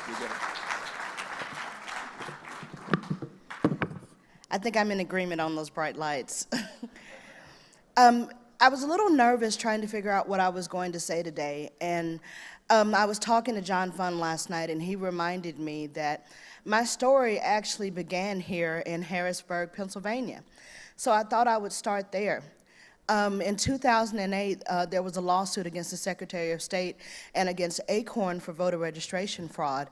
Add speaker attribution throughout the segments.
Speaker 1: You get it.
Speaker 2: I think I'm in agreement on those bright lights. I was a little nervous trying to figure out what I was going to say today, and I was talking to John Fund last night, and he reminded me that my story actually began here in Harrisburg, Pennsylvania. So I thought I would start there. In 2008, there was a lawsuit against the Secretary of State and against Acorn for voter registration fraud.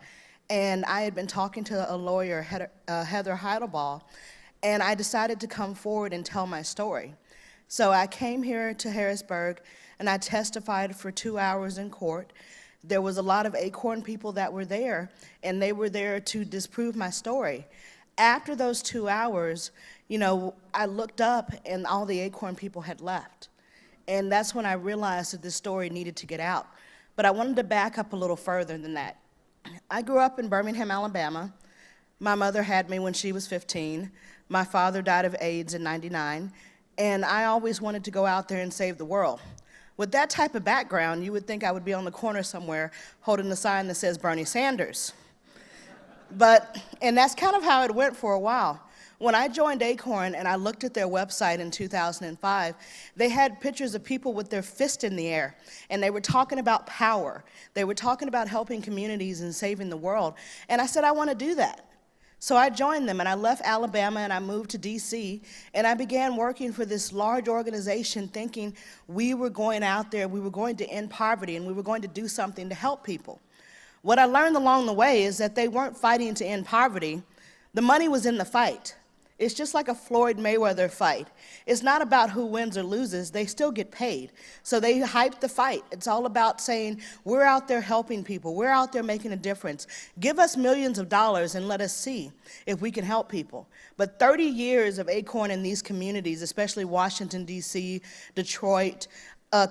Speaker 2: And I had been talking to a lawyer, Heather Heidelbaugh, and I decided to come forward and tell my story. So I came here to Harrisburg, and I testified for 2 hours in court. There was a lot of Acorn people that were there, and they were there to disprove my story. After those 2 hours, you know, I looked up and all the Acorn people had left. And that's when I realized that this story needed to get out. But I wanted to back up a little further than that. I grew up in Birmingham, Alabama. My mother had me when she was 15. My father died of AIDS in '99. And I always wanted to go out there and save the world. With that type of background, you would think I would be on the corner somewhere holding a sign that says Bernie Sanders. And that's kind of how it went for a while. When I joined Acorn and I looked at their website in 2005, they had pictures of people with their fist in the air, and they were talking about power. They were talking about helping communities and saving the world. And I said, I want to do that. So I joined them, and I left Alabama, and I moved to DC, and I began working for this large organization thinking we were going out there, we were going to end poverty, and we were going to do something to help people. What I learned along the way is that they weren't fighting to end poverty. The money was in the fight. It's just like a Floyd Mayweather fight. It's not about who wins or loses. They still get paid. So they hype the fight. It's all about saying, we're out there helping people. We're out there making a difference. Give us millions of dollars and let us see if we can help people. But 30 years of Acorn in these communities, especially Washington, D.C., Detroit,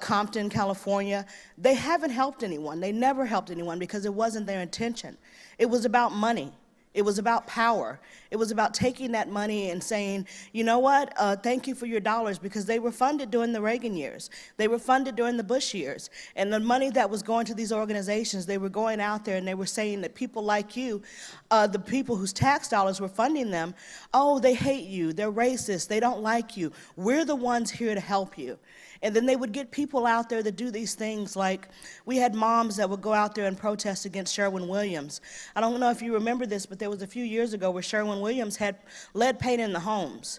Speaker 2: Compton, California, they haven't helped anyone. They never helped anyone because it wasn't their intention. It was about money. It was about power. It was about taking that money and saying, you know what, thank you for your dollars, because they were funded during the Reagan years. They were funded during the Bush years. And the money that was going to these organizations, they were going out there and they were saying that people like you, the people whose tax dollars were funding them, oh, they hate you, they're racist, they don't like you. We're the ones here to help you. And then they would get people out there that do these things, like we had moms that would go out there and protest against Sherwin-Williams. I don't know if you remember this, but there was a few years ago where Sherwin-Williams had lead paint in the homes.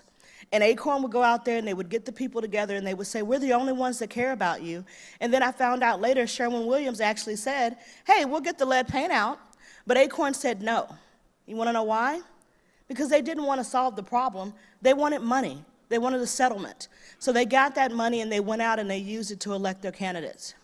Speaker 2: And Acorn would go out there and they would get the people together and they would say, we're the only ones that care about you. And then I found out later Sherwin-Williams actually said, hey, we'll get the lead paint out. But Acorn said no. You want to know why? Because they didn't want to solve the problem. They wanted money. They wanted a settlement. So they got that money and they went out and they used it to elect their candidates.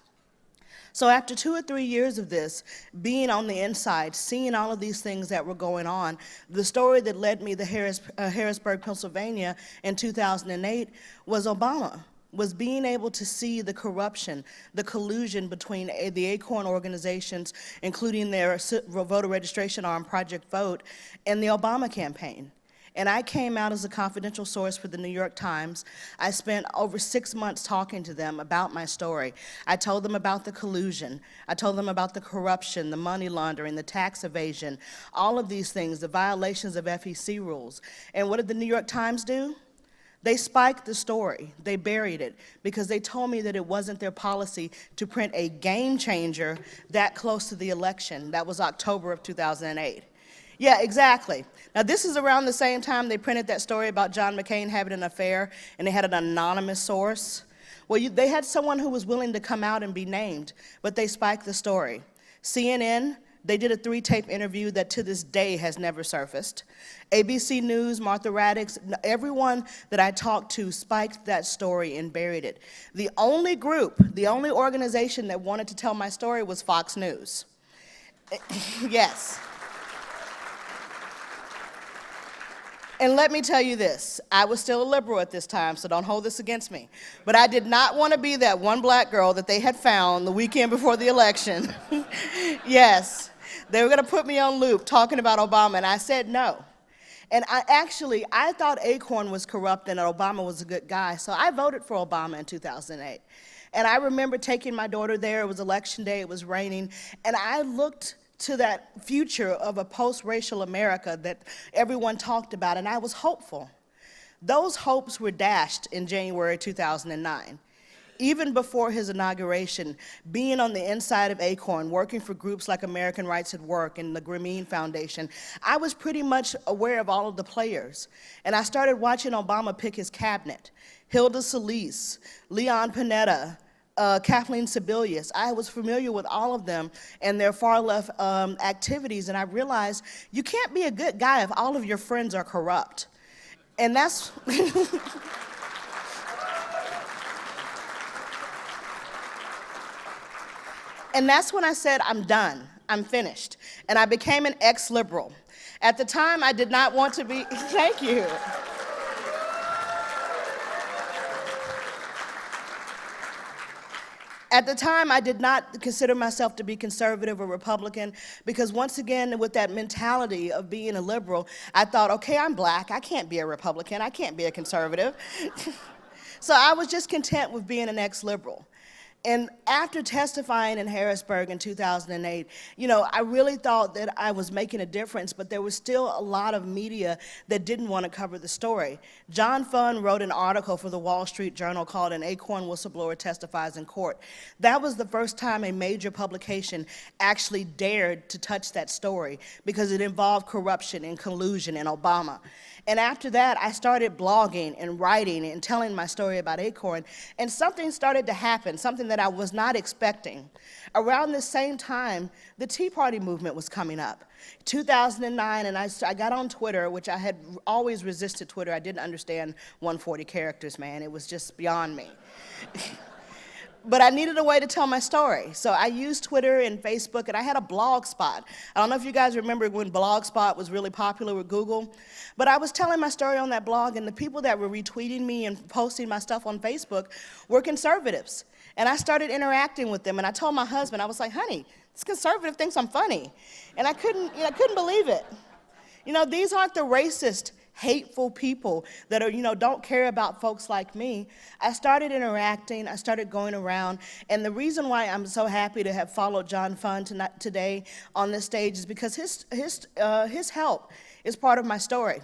Speaker 2: So after 2 or 3 years of this, being on the inside, seeing all of these things that were going on, the story that led me to Harrisburg, Pennsylvania in 2008 was Obama, was being able to see the corruption, the collusion between the Acorn organizations, including their voter registration arm, Project Vote, and the Obama campaign. And I came out as a confidential source for the New York Times. I spent over 6 months talking to them about my story. I told them about the collusion. I told them about the corruption, the money laundering, the tax evasion, all of these things, the violations of FEC rules. And what did the New York Times do? They spiked the story. They buried it because they told me that it wasn't their policy to print a game changer that close to the election. That was October of 2008. Yeah, exactly. Now, this is around the same time they printed that story about John McCain having an affair, and they had an anonymous source. Well, they had someone who was willing to come out and be named, but they spiked the story. CNN, they did a 3-tape interview that to this day has never surfaced. ABC News, Martha Raddatz, everyone that I talked to spiked that story and buried it. The only group, the only organization that wanted to tell my story was Fox News. Yes. And let me tell you this, I was still a liberal at this time, so don't hold this against me. But I did not want to be that one black girl that they had found the weekend before the election. Yes, they were going to put me on loop talking about Obama, and I said no. And I thought Acorn was corrupt and that Obama was a good guy, so I voted for Obama in 2008. And I remember taking my daughter there. It was election day, it was raining, and I looked to that future of a post-racial America that everyone talked about, and I was hopeful. Those hopes were dashed in January 2009. Even before his inauguration, being on the inside of Acorn, working for groups like American Rights at Work and the Grameen Foundation, I was pretty much aware of all of the players. And I started watching Obama pick his cabinet. Hilda Solis, Leon Panetta, Kathleen Sebelius. I was familiar with all of them and their far-left activities, and I realized you can't be a good guy if all of your friends are corrupt. And that's... And that's when I said, I'm done, I'm finished. And I became an ex-liberal. At the time, I did not want to be, thank you. At the time, I did not consider myself to be conservative or Republican because once again, with that mentality of being a liberal, I thought, okay, I'm black, I can't be a Republican, I can't be a conservative. So I was just content with being an ex-liberal. And after testifying in Harrisburg in 2008, I really thought that I was making a difference, but there was still a lot of media that didn't want to cover the story. John Funn wrote an article for the Wall Street Journal called "An Acorn Whistleblower Testifies in Court." That was the first time a major publication actually dared to touch that story because it involved corruption and collusion in Obama. And after that, I started blogging and writing and telling my story about Acorn, and something started to happen, something that I was not expecting. Around the same time, the Tea Party movement was coming up. 2009, and I got on Twitter, which I had always resisted Twitter. I didn't understand 140 characters, man. It was just beyond me. But I needed a way to tell my story. So I used Twitter and Facebook, and I had a blog spot. I don't know if you guys remember when Blogspot was really popular with Google, but I was telling my story on that blog, and the people that were retweeting me and posting my stuff on Facebook were conservatives. And I started interacting with them, and I told my husband, I was like, honey, this conservative thinks I'm funny. And I couldn't believe it. These aren't the racist, hateful people that are, don't care about folks like me. I started interacting, I started going around, and the reason why I'm so happy to have followed John Funn today on this stage is because his help is part of my story.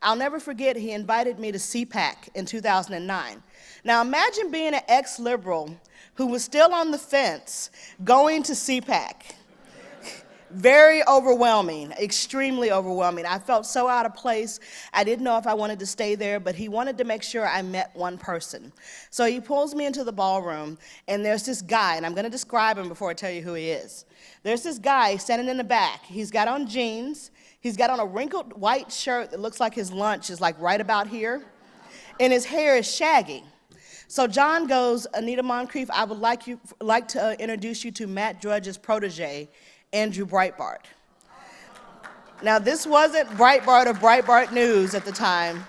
Speaker 2: I'll never forget, he invited me to CPAC in 2009. Now imagine being an ex-liberal who was still on the fence going to CPAC. Very overwhelming, extremely overwhelming. I felt so out of place. I didn't know if I wanted to stay there, but he wanted to make sure I met one person. So he pulls me into the ballroom, and there's this guy, and I'm going to describe him before I tell you who he is. There's this guy standing in the back. He's got on jeans. He's got on a wrinkled white shirt that looks like his lunch is like right about here, and his hair is shaggy. So John goes, Anita Moncrief, I would like to introduce you to Matt Drudge's protege, Andrew Breitbart. Now, this wasn't Breitbart or Breitbart News at the time.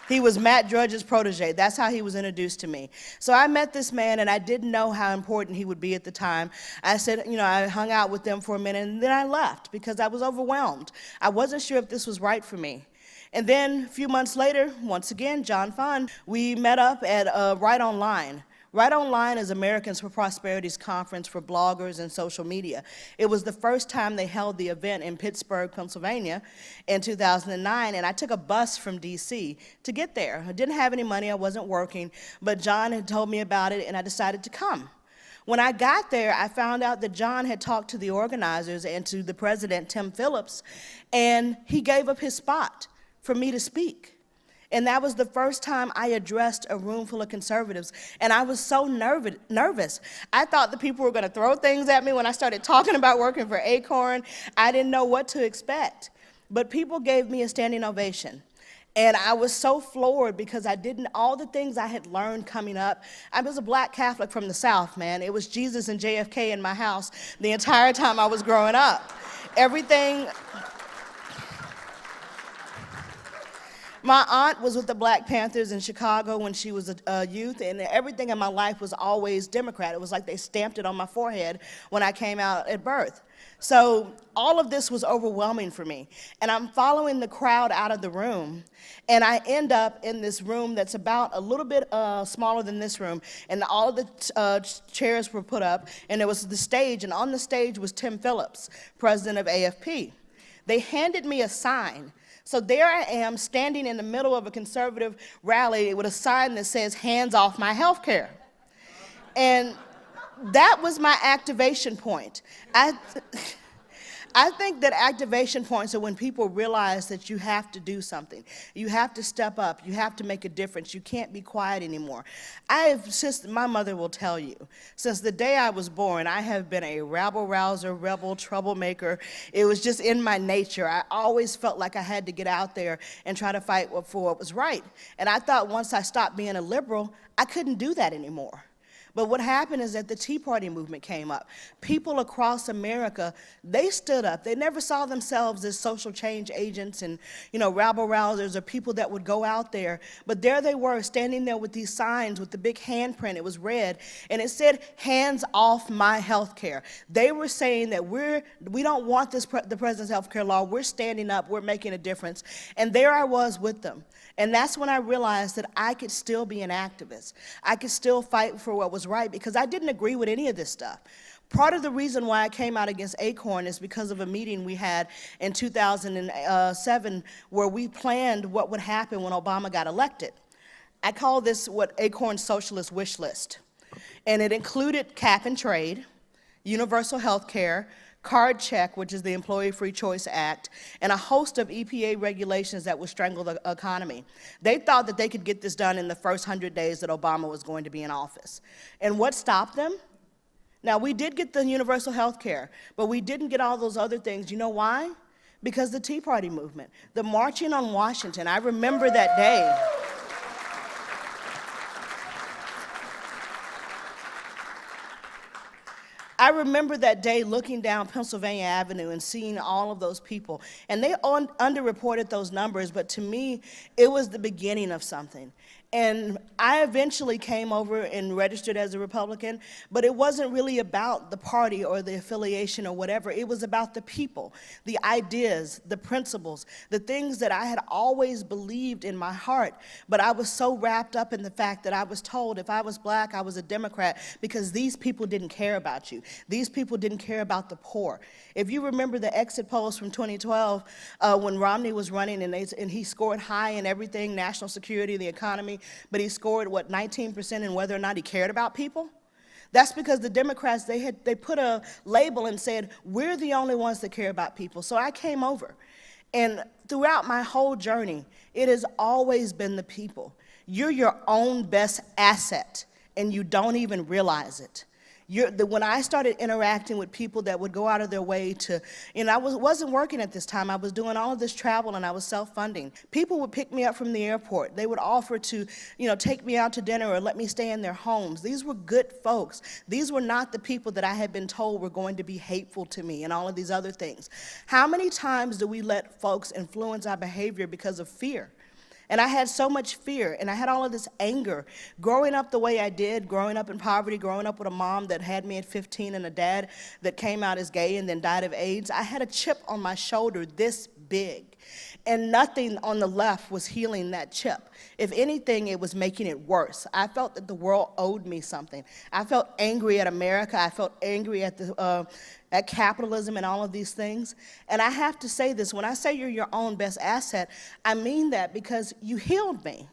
Speaker 2: He was Matt Drudge's protege. That's how he was introduced to me. So I met this man, and I didn't know how important he would be at the time. I said, I hung out with them for a minute, and then I left because I was overwhelmed. I wasn't sure if this was right for me. And then a few months later, once again, John Funn, we met up at Right Online. Right Online is Americans for Prosperity's conference for bloggers and social media. It was the first time they held the event in Pittsburgh, Pennsylvania in 2009, and I took a bus from DC to get there. I didn't have any money, I wasn't working, but John had told me about it, and I decided to come. When I got there, I found out that John had talked to the organizers and to the president, Tim Phillips, and he gave up his spot for me to speak. And that was the first time I addressed a room full of conservatives, and I was so nervous. I thought the people were going to throw things at me when I started talking about working for Acorn. I didn't know what to expect, but people gave me a standing ovation. And I was so floored because all the things I had learned coming up. I was a black Catholic from the South, man. It was Jesus and JFK in my house the entire time I was growing up. Everything. My aunt was with the Black Panthers in Chicago when she was a youth, and everything in my life was always Democrat. It was like they stamped it on my forehead when I came out at birth. So all of this was overwhelming for me. And I'm following the crowd out of the room, and I end up in this room that's about a little bit smaller than this room, and all of the chairs were put up, and there was the stage, and on the stage was Tim Phillips, president of AFP. They handed me a sign. So there I am standing in the middle of a conservative rally with a sign that says, "Hands off my health care." And that was my activation point. I think that activation points are when people realize that you have to do something. You have to step up. You have to make a difference. You can't be quiet anymore. My mother will tell you, since the day I was born, I have been a rabble-rouser, rebel, troublemaker. It was just in my nature. I always felt like I had to get out there and try to fight for what was right. And I thought once I stopped being a liberal, I couldn't do that anymore. But what happened is that the Tea Party movement came up. People across America, they stood up. They never saw themselves as social change agents and, rabble-rousers or people that would go out there. But there they were, standing there with these signs with the big handprint. It was red, and it said, "Hands off my health care." They were saying that we don't want the president's health care law. We're standing up. We're making a difference. And there I was with them. And that's when I realized that I could still be an activist. I could still fight for what was right, because I didn't agree with any of this stuff. Part of the reason why I came out against Acorn is because of a meeting we had in 2007 where we planned what would happen when Obama got elected. I call this what Acorn's socialist wish list. And it included cap and trade, universal health care, card check, which is the Employee Free Choice Act, and a host of EPA regulations that would strangle the economy. They thought that they could get this done in the first 100 days that Obama was going to be in office. And what stopped them? Now, we did get the universal health care, but we didn't get all those other things. You know why? Because the Tea Party movement, the marching on Washington. I remember that day. I remember that day looking down Pennsylvania Avenue and seeing all of those people. And they underreported those numbers, but to me, it was the beginning of something. And I eventually came over and registered as a Republican, but it wasn't really about the party or the affiliation or whatever. It was about the people, the ideas, the principles, the things that I had always believed in my heart. But I was so wrapped up in the fact that I was told if I was black, I was a Democrat, because these people didn't care about you. These people didn't care about the poor. If you remember the exit polls from 2012, when Romney was running and he scored high in everything, national security, the economy, but he scored, 19% in whether or not he cared about people? That's because the Democrats, they put a label and said, we're the only ones that care about people. So I came over. And throughout my whole journey, it has always been the people. You're your own best asset, and you don't even realize it. When I started interacting with people that would go out of their way to, I wasn't working at this time. I was doing all of this travel and I was self-funding. People would pick me up from the airport. They would offer to, take me out to dinner or let me stay in their homes. These were good folks. These were not the people that I had been told were going to be hateful to me and all of these other things. How many times do we let folks influence our behavior because of fear? And I had so much fear, and I had all of this anger. Growing up the way I did, growing up in poverty, growing up with a mom that had me at 15 and a dad that came out as gay and then died of AIDS, I had a chip on my shoulder this big. And nothing on the left was healing that chip. If anything, it was making it worse. I felt that the world owed me something. I felt angry at America. I felt angry at at capitalism and all of these things. And I have to say this, when I say you're your own best asset, I mean that because you healed me.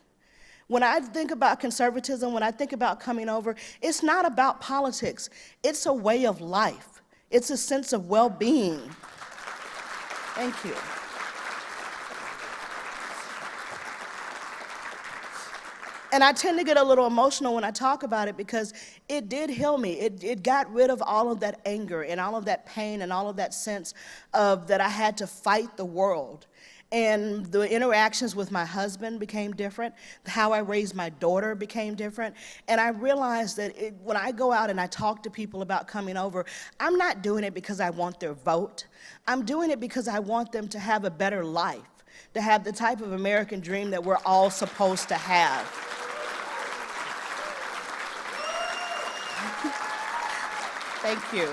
Speaker 2: When I think about conservatism, when I think about coming over, it's not about politics. It's a way of life. It's a sense of well-being. Thank you. And I tend to get a little emotional when I talk about it because it did heal me. It got rid of all of that anger and all of that pain and all of that sense of that I had to fight the world. And the interactions with my husband became different. How I raised my daughter became different. And I realized that when I go out and I talk to people about coming over, I'm not doing it because I want their vote. I'm doing it because I want them to have a better life, to have the type of American dream that we're all supposed to have. Thank you.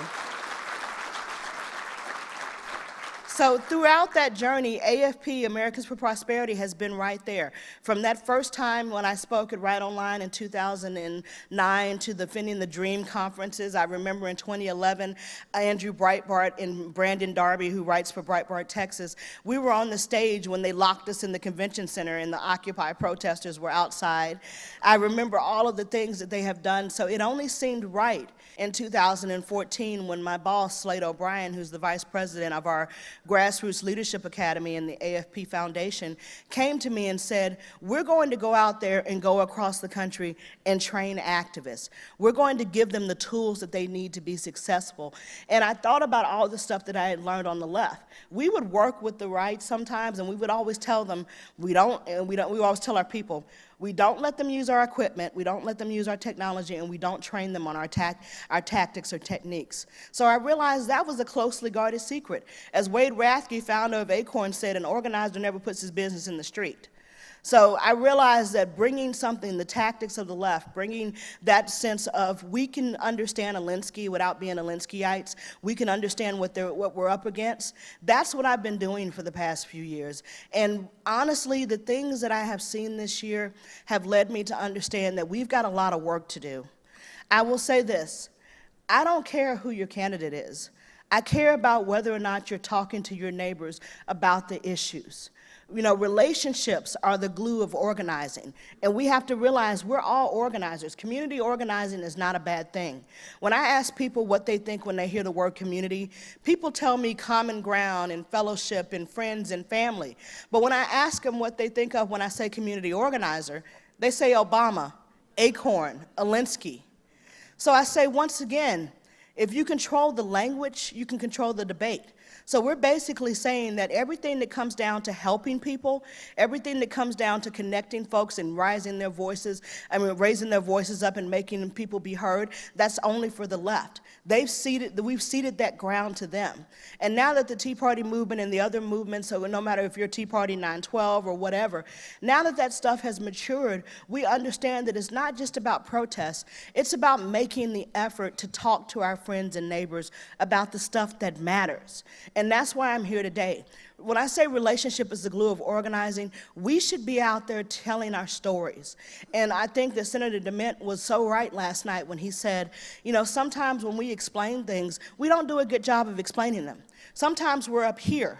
Speaker 2: So throughout that journey, AFP, Americans for Prosperity, has been right there. From that first time when I spoke at Right Online in 2009 to the Defending the Dream conferences, I remember in 2011, Andrew Breitbart and Brandon Darby, who writes for Breitbart, Texas, we were on the stage when they locked us in the convention center and the Occupy protesters were outside. I remember all of the things that they have done, so it only seemed right in 2014 when my boss, Slade O'Brien, who's the vice president of our Grassroots Leadership Academy and the AFP Foundation, came to me and said, we're going to go out there and go across the country and train activists. We're going to give them the tools that they need to be successful. And I thought about all the stuff that I had learned on the left. We would work with the right sometimes, and we would always tell them, we always tell our people, we don't let them use our equipment, we don't let them use our technology, and we don't train them on our tactics or techniques. So I realized that was a closely guarded secret. As Wade Rathke, founder of Acorn, said, an organizer never puts his business in the street. So I realized that bringing something, the tactics of the left, bringing that sense of we can understand Alinsky without being Alinskyites, we can understand what we're up against, that's what I've been doing for the past few years. And honestly, the things that I have seen this year have led me to understand that we've got a lot of work to do. I will say this, I don't care who your candidate is. I care about whether or not you're talking to your neighbors about the issues. You know, relationships are the glue of organizing, and we have to realize we're all organizers. Community organizing is not a bad thing. When I ask people what they think when they hear the word community, people tell me common ground and fellowship and friends and family. But when I ask them what they think of when I say community organizer, they say Obama, Acorn, Alinsky. So I say once again, if you control the language, you can control the debate. So we're basically saying that everything that comes down to helping people, everything that comes down to connecting folks and raising their voices up and making people be heard, that's only for the left. We've ceded that ground to them. And now that the Tea Party movement and the other movements, so no matter if you're Tea Party 912 or whatever, now that that stuff has matured, we understand that it's not just about protests, it's about making the effort to talk to our friends and neighbors about the stuff that matters. And that's why I'm here today. When I say relationship is the glue of organizing, we should be out there telling our stories. And I think that Senator DeMint was so right last night when he said, you know, sometimes when we explain things, we don't do a good job of explaining them. Sometimes we're up here.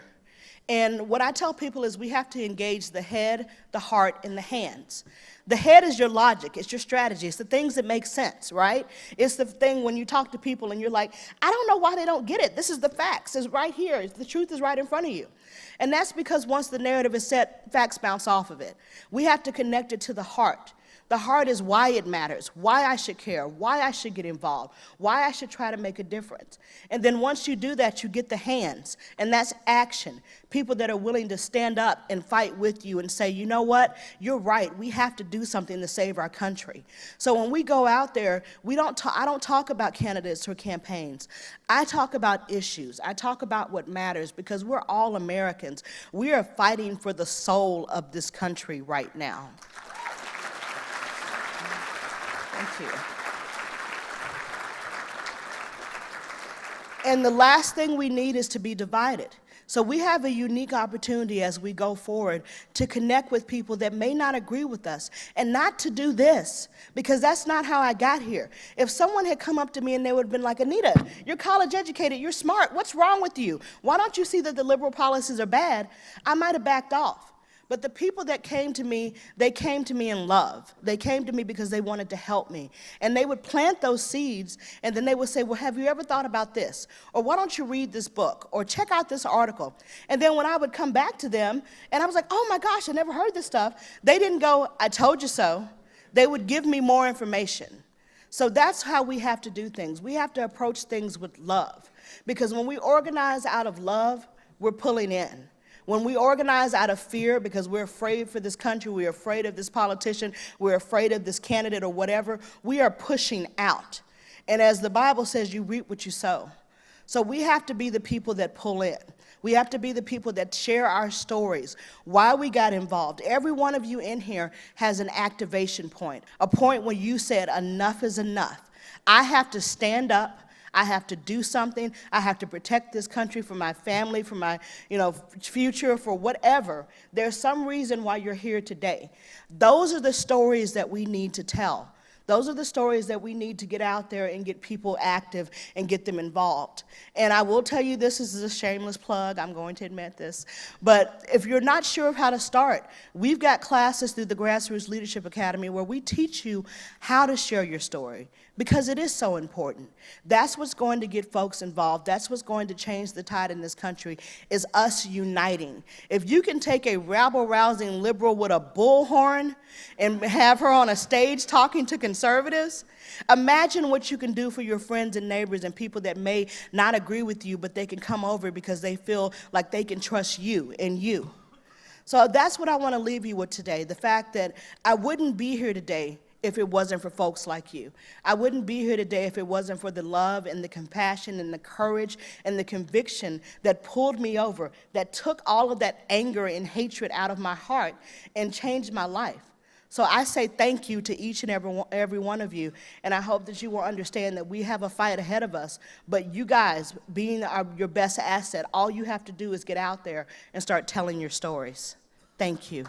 Speaker 2: And what I tell people is we have to engage the head, the heart, and the hands. The head is your logic, it's your strategy, it's the things that make sense, right? It's the thing when you talk to people and you're like, I don't know why they don't get it. This is the facts, it's right here, the truth is right in front of you. And that's because once the narrative is set, facts bounce off of it. We have to connect it to the heart. The heart is why it matters, why I should care, why I should get involved, why I should try to make a difference. And then once you do that, you get the hands, and that's action. People that are willing to stand up and fight with you and say, you know what, you're right, we have to do something to save our country. So when we go out there, I don't talk about candidates or campaigns. I talk about issues. I talk about what matters because we're all Americans. We are fighting for the soul of this country right now. Thank you. And the last thing we need is to be divided. So we have a unique opportunity as we go forward to connect with people that may not agree with us, and not to do this, because that's not how I got here. If someone had come up to me and they would have been like, Anita, you're college educated, you're smart, what's wrong with you? Why don't you see that the liberal policies are bad? I might have backed off. But the people that came to me, they came to me in love. They came to me because they wanted to help me. And they would plant those seeds, and then they would say, well, have you ever thought about this? Or why don't you read this book? Or check out this article. And then when I would come back to them, and I was like, oh my gosh, I never heard this stuff, they didn't go, I told you so. They would give me more information. So that's how we have to do things. We have to approach things with love. Because when we organize out of love, we're pulling in. When we organize out of fear because we're afraid for this country, we're afraid of this politician, we're afraid of this candidate or whatever, we are pushing out. And as the Bible says, you reap what you sow. So we have to be the people that pull in. We have to be the people that share our stories, why we got involved. Every one of you in here has an activation point, a point where you said enough is enough. I have to stand up. I have to do something. I have to protect this country for my family, for my future, for whatever. There's some reason why you're here today. Those are the stories that we need to tell. Those are the stories that we need to get out there and get people active and get them involved. And I will tell you, this is a shameless plug, I'm going to admit this, but if you're not sure of how to start, we've got classes through the Grassroots Leadership Academy where we teach you how to share your story, because it is so important. That's what's going to get folks involved. That's what's going to change the tide in this country, is us uniting. If you can take a rabble-rousing liberal with a bullhorn and have her on a stage talking to conservatives, imagine what you can do for your friends and neighbors and people that may not agree with you, but they can come over because they feel like they can trust you and you. So that's what I want to leave you with today, the fact that I wouldn't be here today if it wasn't for folks like you. I wouldn't be here today if it wasn't for the love and the compassion and the courage and the conviction that pulled me over, that took all of that anger and hatred out of my heart and changed my life. So I say thank you to each and every one of you, and I hope that you will understand that we have a fight ahead of us, but you guys, being your best asset, all you have to do is get out there and start telling your stories. Thank you.